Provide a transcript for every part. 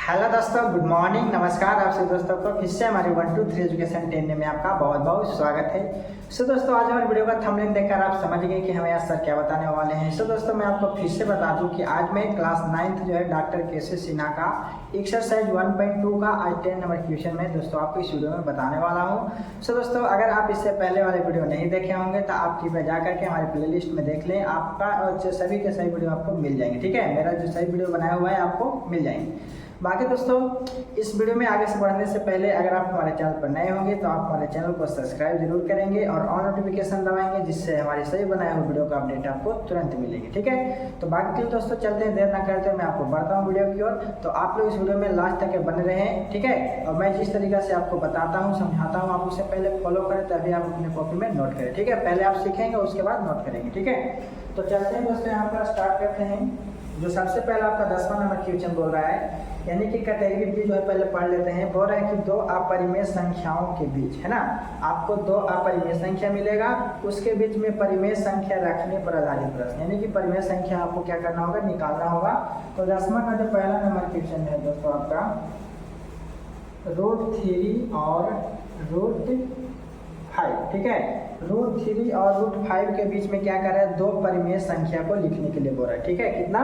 Hello दोस्तों, good morning, नमस्कार। आप सभी दोस्तों को फिर से हमारे 1 2 3 एजुकेशन 10 में आपका बहुत बहुत स्वागत है। सो दोस्तों, आज हमारे वीडियो का थंबनेल देखकर आप समझ गए कि हमें आज सर क्या बताने वाले हैं। सो दोस्तों, मैं आपको फिर से बता दूं कि आज मैं क्लास 9th जो है डॉक्टर के.सी. सिन्हा का एक्सरसाइज 1.2 का आज 10 नंबर क्वेश्चन में दोस्तों आपको इस वीडियो में बताने वाला हूँ। सो दोस्तों, अगर आप इससे पहले वाले वीडियो नहीं देखे होंगे तो आप कृपया जा करके हमारे प्ले लिस्ट में देख लें। आपका और सभी के सही वीडियो आपको मिल जाएंगे। ठीक है, मेरा जो सही वीडियो बनाया हुआ है आपको मिल जाएंगे। बाकी दोस्तों, इस वीडियो में आगे से बढ़ने से पहले अगर आप हमारे चैनल पर नए होंगे तो आप हमारे चैनल को सब्सक्राइब जरूर करेंगे और ऑन नोटिफिकेशन दबाएंगे, जिससे हमारे सही बनाए हुए वीडियो का अपडेट आपको तुरंत मिलेगी। ठीक है, तो बाकी के दोस्तों चलते हैं, देर ना करते हुए मैं आपको बढ़ता हूँ वीडियो की ओर। तो आप लोग इस वीडियो में लास्ट तक बने रहें। ठीक है, और मैं जिस तरीके से आपको बताता हूँ, समझाता हूँ, आप उससे पहले फॉलो करें, तभी आप अपने कॉपी में नोट करें। ठीक है, पहले आप सीखेंगे उसके बाद नोट करेंगे। ठीक है, तो चलते हैं दोस्तों, यहाँ पर स्टार्ट करते हैं। जो सबसे पहला आपका 10वां नंबर क्वेश्चन बोल रहा है, यानी कि कैटेगरी बी जो है पहले पढ़ लेते हैं। बोल रहा है कि दो अपरिमेय संख्याओं के बीच, है ना, आपको दो अपरिमेय संख्या मिलेगा, उसके बीच में परिमेय संख्या रखने पर आधारित प्रश्न, यानी कि परिमेय संख्या आपको क्या करना होगा, निकालना होगा। तो 10वां का जो पहला नंबर क्वेश्चन है दोस्तों आपका √3 और √5। ठीक है, √3 और √5 के बीच में क्या कर रहा है, दो परिमेय संख्या को लिखने के लिए बोल रहा है। ठीक है, कितना,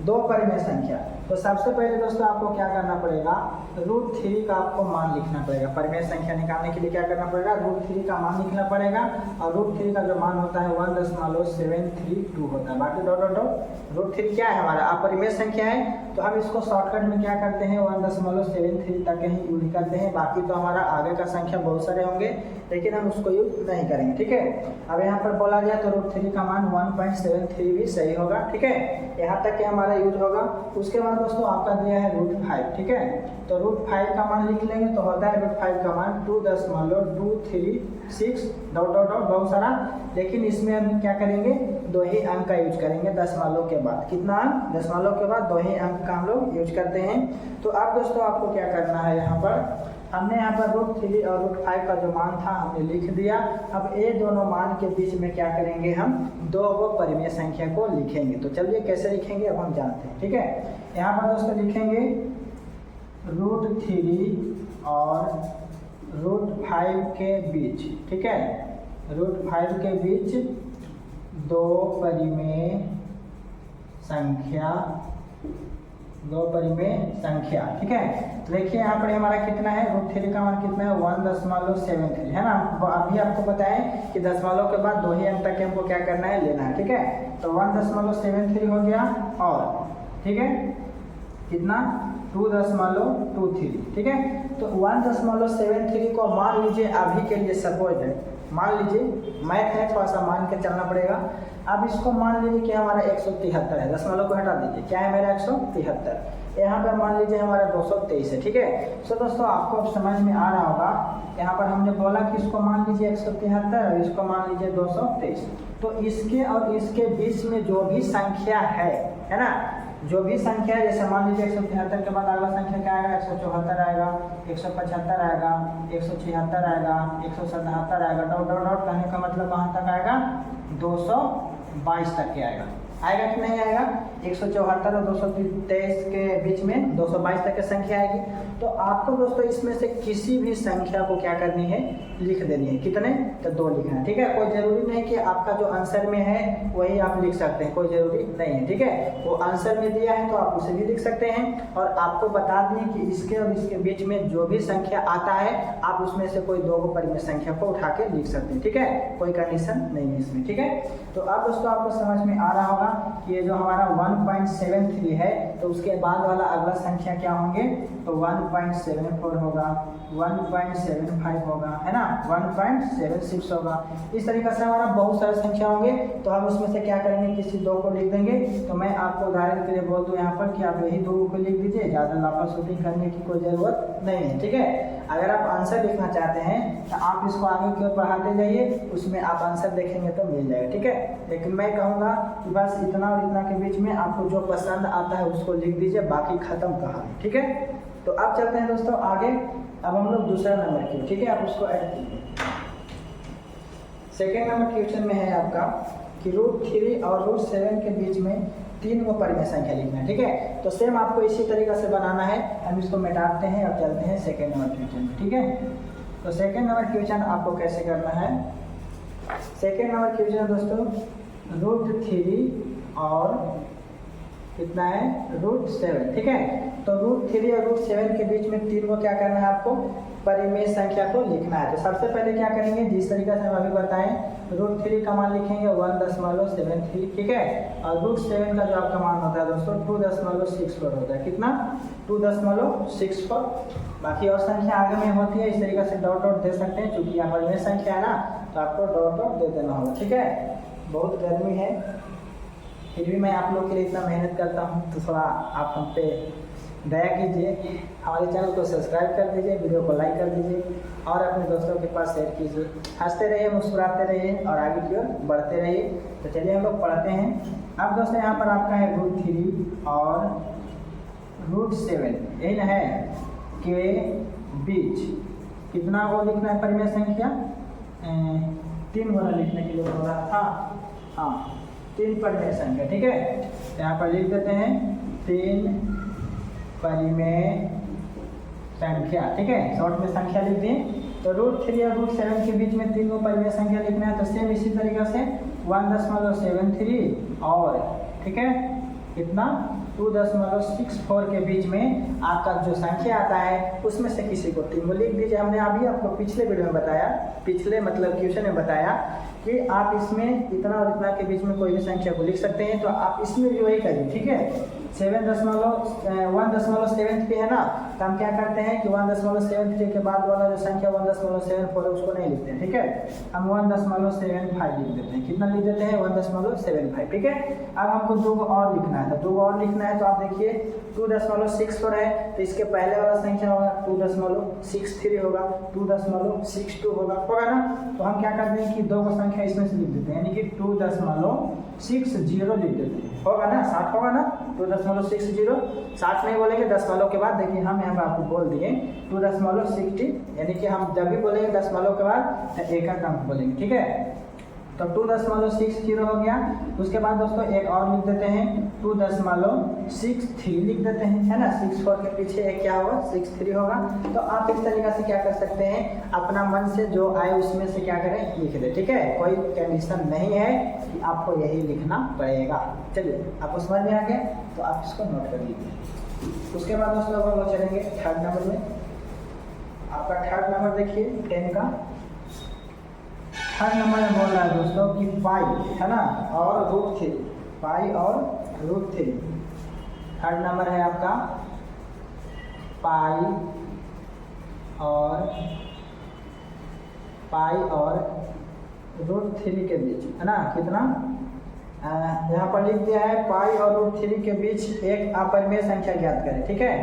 दो परिमेय संख्या। तो सबसे पहले दोस्तों आपको क्या करना पड़ेगा, √3 का आपको मान लिखना पड़ेगा। परिमेय संख्या निकालने के लिए क्या करना पड़ेगा, √3 का मान लिखना पड़ेगा। और √3 का जो मान होता है 1.732 होता है। बाकी √3 क्या है, हमारा अपरिमेय संख्या है, तो हम इसको शॉर्टकट में क्या करते हैं, 1.73 तक ही यूज करते हैं। बाकी तो हमारा आगे का संख्या बहुत सारे होंगे, लेकिन हम उसको यूज नहीं करेंगे। ठीक है, अब यहाँ पर बोला जाए तो √3 का मान 1.73 भी सही होगा। ठीक है, यहाँ तक के हमारा यूज होगा। उसके बाद दोस्तों आपका दिया है √5। ठीक है, तो √5 का मान लिख लेंगे, तो होता है √5 का मान 2.236 ... बहुत सारा, लेकिन इसमें हम क्या करेंगे, दो ही अंक का यूज करेंगे दशमलव के बाद। कितना अंक, दशमलव के बाद दो ही अंक का हम लोग यूज करते हैं। तो अब दोस्तों आपको क्या करना है, यहाँ पर हमने यहाँ पर √3 और √5 का जो मान था हमने लिख दिया। अब ये दोनों मान के बीच में क्या करेंगे, हम दो परिमेय संख्या को लिखेंगे। तो चलिए कैसे लिखेंगे अब हम जानते हैं। ठीक है, यहाँ पर दोस्तों लिखेंगे √3 और √5 के बीच। ठीक है, √5 के बीच दो परिमेय संख्या। ठीक है, तो देखिए यहाँ पर हमारा कितना है, √3 का मान कितना है, 1.73 है ना। अभी आपको बताएं कि दशमलव के बाद दो ही अंक तक हमको क्या करना है, लेना है। ठीक है, तो 1.73 हो गया, और ठीक है कितना, 2.23। ठीक है, तो 1.73 को मान लीजिए, अभी के लिए सपोज है, मान लीजिए मैथ है, थोड़ा सा मान के चलना पड़ेगा। अब इसको मान लीजिए कि हमारा 173 है, दशमलव को हटा दीजिए, क्या है मेरा 173। यहाँ पर मान लीजिए हमारा 223 है। ठीक है, सो दोस्तों आपको अब समझ में आ रहा होगा, यहाँ पर हमने बोला कि इसको मान लीजिए 173 और इसको मान लीजिए 223। तो इसके और इसके बीच में जो भी संख्या है ना, जो भी संख्या है, जैसे मान लीजिए 173 के बाद अगला संख्या क्या आएगा, 174 आएगा, 175 आएगा, 176 आएगा, 177 आएगा, डॉट कहने का मतलब कहाँ तक आएगा, 222 तक के आएगा कि नहीं आएगा। 174 और 223 के बीच में 222 तक की संख्या आएगी। तो आपको दोस्तों इसमें से किसी भी संख्या को क्या करनी है, लिख देनी है। कितने, तो दो लिखना है। ठीक है, कोई जरूरी नहीं कि आपका जो आंसर में है वही आप लिख सकते हैं, कोई जरूरी नहीं है। ठीक है, वो आंसर में दिया है तो आप उसे भी लिख सकते हैं। और आपको बता दें कि इसके और इसके बीच में जो भी संख्या आता है, आप उसमें से कोई दो परिमेय संख्या को उठा के लिख सकते हैं। ठीक है, कोई कंडीशन नहीं है इसमें। ठीक है, तो अब दोस्तों आपको समझ में आ रहा होगा कि ये जो हमारा 1.73 है, तो उसके बाद वाला अगला संख्या क्या होंगे, तो 1.74 होगा, 1.75 होगा, है ना, 1.76 होगा। इस तरीके से हमारा बहुत सारे संख्या होंगे। तो हम उसमें से क्या करेंगे, किसी दो को लिख देंगे। तो मैं आपको उदाहरण के लिए बोल दूं यहाँ पर कि आप यही दो को लिख दीजिए, ज़्यादा लापा शूटिंग करने की कोई ज़रूरत नहीं है। ठीक है, अगर आप आंसर लिखना चाहते हैं तो आप इसको आगे की ओर बढ़ाते जाइए, उसमें आप आंसर देखेंगे तो मिल जाएगा। ठीक है, लेकिन मैं कहूँगा कि बस इतना और इतना के बीच में आपको जो पसंद आता है उसको लिख दीजिए, बाकी खत्म कहानी। ठीक है, तो अब चलते हैं दोस्तों आगे। अब हम लोग दूसरा नंबर की, ठीक है, आप उसको ऐड कीजिए। सेकेंड नंबर क्वेश्चन में है आपका कि √3 और √7 के बीच में 3 को परिमेय संख्या लिखना है, ठीक है। तो सेम आपको इसी तरीके से बनाना है। हम इसको मिटाते हैं और चलते हैं सेकेंड नंबर क्वेश्चन में, ठीक है। तो सेकेंड नंबर क्वेश्चन आपको कैसे करना है, सेकेंड नंबर क्वेश्चन दोस्तों √3 और कितना है √7, ठीक है। तो √3 और √7 के बीच में 3 को क्या करना है आपको परिमेय संख्या को लिखना है। तो सबसे पहले क्या करेंगे, जिस तरीके से हम अभी बताएं, √3 का मान लिखेंगे 1.73, ठीक है। और √7 का जो आपका मान होता है दोस्तों 2.64 होता है, कितना 2.64। बाकी और संख्या आगे में होती है, इस तरीके से डॉट डॉट दे सकते हैं, चूंकि यहाँ परिमेय संख्या है ना तो आपको डॉट डॉट दे देना होगा, ठीक है। बहुत गर्मी है, फिर भी मैं आप लोग के लिए इतना मेहनत करता हूँ, तो थोड़ा आप हम पे दया कीजिए, हमारे चैनल को सब्सक्राइब कर दीजिए, वीडियो को लाइक कर दीजिए और अपने दोस्तों के पास शेयर कीजिए। हंसते रहिए, मुस्कुराते रहिए और आगे की ओर बढ़ते रहिए। तो चलिए हम लोग पढ़ते हैं। अब दोस्तों यहाँ पर आपका है √3 और √7, यही ना है के बीच कितना को लिखना है परिमेय संख्या, 3 गुना लिखने के लिए बोल रहा था, हाँ 3 परिमेय संख्या, ठीक है। यहाँ पर लिख देते हैं 3 परिमेय संख्या, ठीक है, शॉर्ट में संख्या लिख दिए। तो √3 और √7 के बीच में 3 को परिमेय संख्या लिखना है। तो सेम इसी तरीके से 1.73 और ठीक है कितना 2.64 के बीच में आपका जो संख्या आता है उसमें से किसी को 3 को लिख दीजिए। हमने अभी आपको पिछले वीडियो में बताया, पिछले मतलब क्वेश्चन में बताया कि आप इसमें इतना और इतना के बीच में कोई भी संख्या को लिख सकते हैं। तो आप इसमें भी वही करिए, ठीक है। 1.7 पे है ना, तो हम क्या करते हैं कि 1.73 के बाद वाला जो संख्या 1.74 है उसको नहीं लिखते हैं, ठीक है। हम 1.75 लिख देते हैं। कितना लिख देते हैं 1.75, ठीक है। अब हमको 2 को और लिखना है, तो 2 को और लिखना है। तो आप देखिए 2.64 है, तो इसके पहले वाला संख्या होगा 2.63 होगा, 2.62 होगा ना। तो हम क्या करते हैं कि 2 को संख्या इसमें से लिख देते हैं, यानी कि 2.60 लिख देते हैं, होगा ना 60 होगा ना 2.60, 60 नहीं बोलेंगे, दशमलव के बाद देखिए हम यहाँ पर आपको बोल दिए 2.60, यानी कि हम जब भी बोलेंगे दशमलव के बाद एक का अंक बोलेंगे, ठीक है। तो 2.60 हो गया। उसके बाद दोस्तों एक और लिख देते हैं 2.63 लिख देते हैं, है ना। 64 के पीछे एक क्या होगा 63 होगा। तो आप इस तरीके से क्या कर सकते हैं, अपना मन से जो आए उसमें से क्या करें लिख दे, ठीक है। कोई कंडीशन नहीं है कि आपको यही लिखना पड़ेगा। चलिए आपको समझ में आ गया, तो आप इसको नोट कर लीजिए। उसके बाद दोस्तों हम लोग चलेंगे थर्ड नंबर में। आपका थर्ड नंबर देखिए 10 का थर्ड नंबर में बोल रहा है दोस्तों कि पाई है ना और √3, पाई और √3। थर्ड नंबर है आपका पाई और √3 के बीच, है ना। कितना यहाँ पर लिख दिया है पाई और √3 के बीच एक अपरिमेय संख्या ज्ञात करें, ठीक है।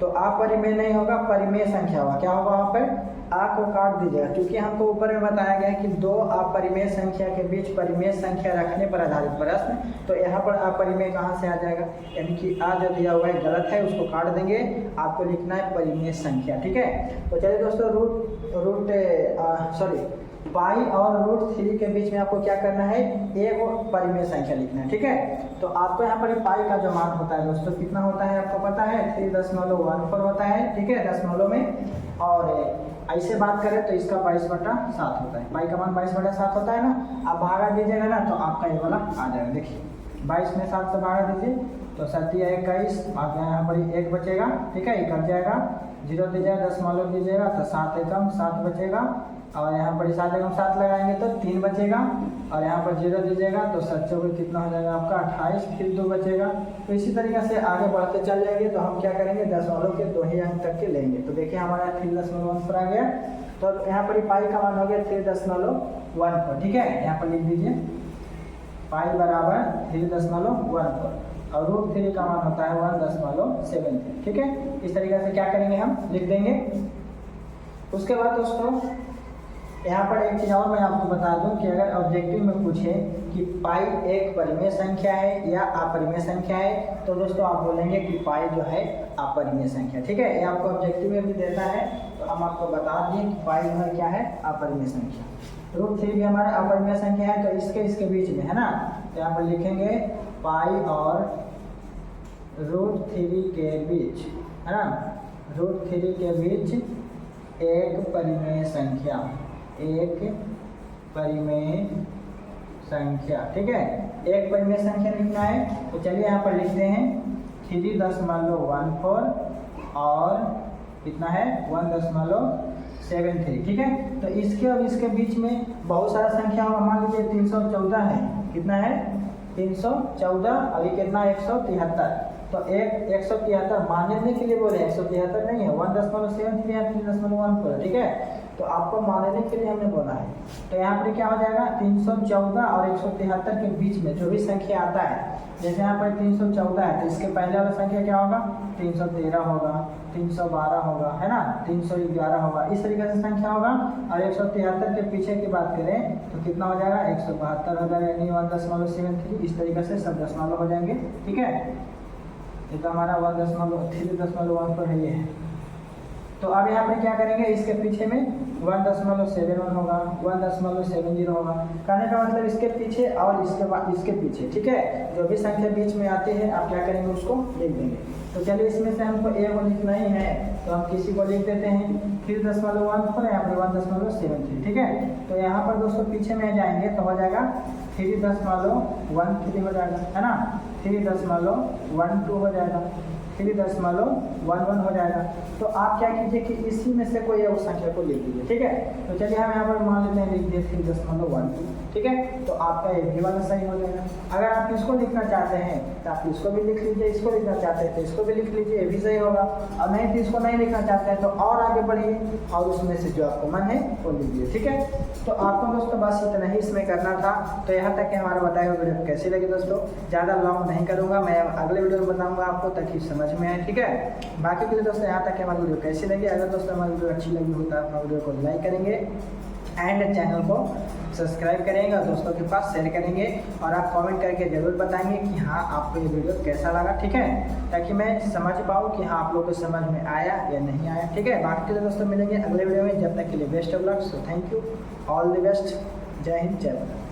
तो अपरिमेय नहीं होगा, परिमेय संख्या होगा। क्या होगा वहाँ पर आ को काट दीजिएगा, क्योंकि हमको ऊपर में बताया गया है कि 2 अपरिमेय संख्या के बीच परिमेय संख्या रखने पर आधारित प्रश्न। तो यहाँ पर अपरिमेय कहाँ से आ जाएगा, यानी कि आ जो दिया हुआ है गलत है, उसको काट देंगे। आपको लिखना है परिमेय संख्या, ठीक है। तो चलिए दोस्तों पाई और √3 के बीच में आपको क्या करना है, एक परिमेय संख्या लिखना है, ठीक है। तो आपको यहाँ पर पाई का जो मान होता है दोस्तों कितना होता है आपको पता है 3.14 होता है, ठीक है, दशमलव में। और ऐसे बात करें तो इसका 22/7 होता है, पाई का मान 22/7 होता है ना। आप भागा दीजिएगा ना तो आपका ये वाला आ जाएगा। देखिए 22 में 7 से भागा दीजिए तो 7 या 21, आपके यहाँ पर 1 बचेगा, ठीक है, ये कट जाएगा। 0 दीजिएगा, दशमलव दीजिएगा तो 7 एकम 7 बचेगा। और यहाँ पर 7 एकम 7 लगाएंगे तो 3 बचेगा। और यहाँ पर 0 दीजिएगा तो 7 चौके कितना हो जाएगा आपका 28, फिर 2 बचेगा। तो इसी तरीके से आगे बढ़ते चल जाएंगे। तो हम क्या करेंगे दशमलव के 2 ही अंक तक के लेंगे। तो देखिए हमारा 3.1 पर आ गया। तो यहाँ पर पाई का मान हो गया 3.14, ठीक है। यहाँ पर लिख दीजिए पाई बराबर 3.14 और √3 का मान होता है 1.73, ठीक है। इस तरीके से क्या करेंगे हम लिख देंगे। उसके बाद दोस्तों यहाँ पर एक चीज़ और मैं आपको बता दूं कि अगर ऑब्जेक्टिव में पूछे कि पाई एक परिमेय संख्या है या अपरिमेय संख्या है, तो दोस्तों आप बोलेंगे कि पाई जो है अपरिमेय संख्या, ठीक है। ये आपको ऑब्जेक्टिव में भी देता है, तो हम आपको बता दिए कि पाई जो है क्या है अपरिमेय संख्या। √3 भी हमारा अपरिमेय संख्या है, तो इसके बीच में है ना। तो यहाँ पर लिखेंगे पाई और 3 के बीच, है ना, √3 के बीच एक परिमेय संख्या, एक परिमेय संख्या, ठीक है। एक परिमेय संख्या लिखना है, तो चलिए यहाँ पर लिखते हैं 3.14 और कितना है 1.73, ठीक है। तो इसके और इसके बीच में बहुत सारा संख्या होगा, मान लीजिए 314 है, कितना है 314 और ये कितना 173, तो 173 मानने के लिए बोले 173 नहीं है, 1.73 है 3.14, ठीक है। तो आपको मानने के लिए हमने बोला है, तो यहाँ पर क्या हो जाएगा 314 और 173 के बीच में जो भी संख्या आता है, जैसे यहाँ पर 314 है तो इसके पहले वाला संख्या क्या होगा 313 होगा, 312 होगा, है ना, 311 होगा, इस तरीके से संख्या होगा। और 173 के पीछे की बात करें तो कितना हो जाएगा 172 हो जाएगा, यानी 1.73, इस तरीके से सब दशमलव हो जाएंगे, ठीक है। ये तो हमारा 3.14 है ये। तो अब यहाँ पे क्या करेंगे, इसके पीछे में 1.71 होगा, 1.70 होगा, कहने का मतलब इसके पीछे और इसके बाद इसके पीछे, ठीक है। जो भी संख्या बीच में आती है आप क्या करेंगे उसको लिख देंगे। तो चलिए इसमें से हमको ए को लिखना ही है, तो हम किसी को लिख देते हैं 3.14 यहाँ पर 1.73, ठीक है। तो यहाँ पर दोस्तों पीछे में जाएंगे तो हो जाएगा 3.13 हो जाएगा, है ना, 3.12 हो जाएगा, 3.11 हो जाएगा। तो आप क्या कीजिए कि इसी में से कोई एक संख्या को लिख लीजिए, ठीक है। तो चलिए हम यहाँ पर मान लेते हैं लिख दिए 3.12, ठीक है। तो आपका ये भी वाला सही हो जाएगा। अगर आप इसको लिखना चाहते हैं तो आप इसको भी लिख लीजिए, इसको लिखना चाहते हैं तो इसको भी लिख लीजिए, ये भी सही होगा। और नहीं तो इसको नहीं लिखना चाहते हैं तो और आगे बढ़िए और उसमें से जो आपको मन है वो लीजिए, ठीक है। तो आपको दोस्तों बस इतना ही इसमें करना था। तो यहाँ तक कि हमारा बताया हुआ वीडियो कैसी लगी दोस्तों, ज़्यादा लॉन्ग नहीं करूँगा, मैं अगले वीडियो में बताऊँगा आपको ताकि समझ में आए, ठीक है। बाकी के लिए दोस्तों यहाँ तक कि हमारी वीडियो कैसी लगी, अगर दोस्तों हमारी वीडियो अच्छी लगी हो तो आप हमारे वीडियो को लाइक करेंगे एंड चैनल को सब्सक्राइब करेंगे और दोस्तों के पास शेयर करेंगे और आप कमेंट करके ज़रूर बताएंगे कि हाँ आपको ये वीडियो कैसा लगा, ठीक है, ताकि मैं समझ पाऊँ कि हाँ आप लोगों को समझ में आया या नहीं आया, ठीक है। बाकी के लिए दोस्तों मिलेंगे अगले वीडियो में, जब तक के लिए best of luck. So thank you, all the best, जय हिंद, जय भारत।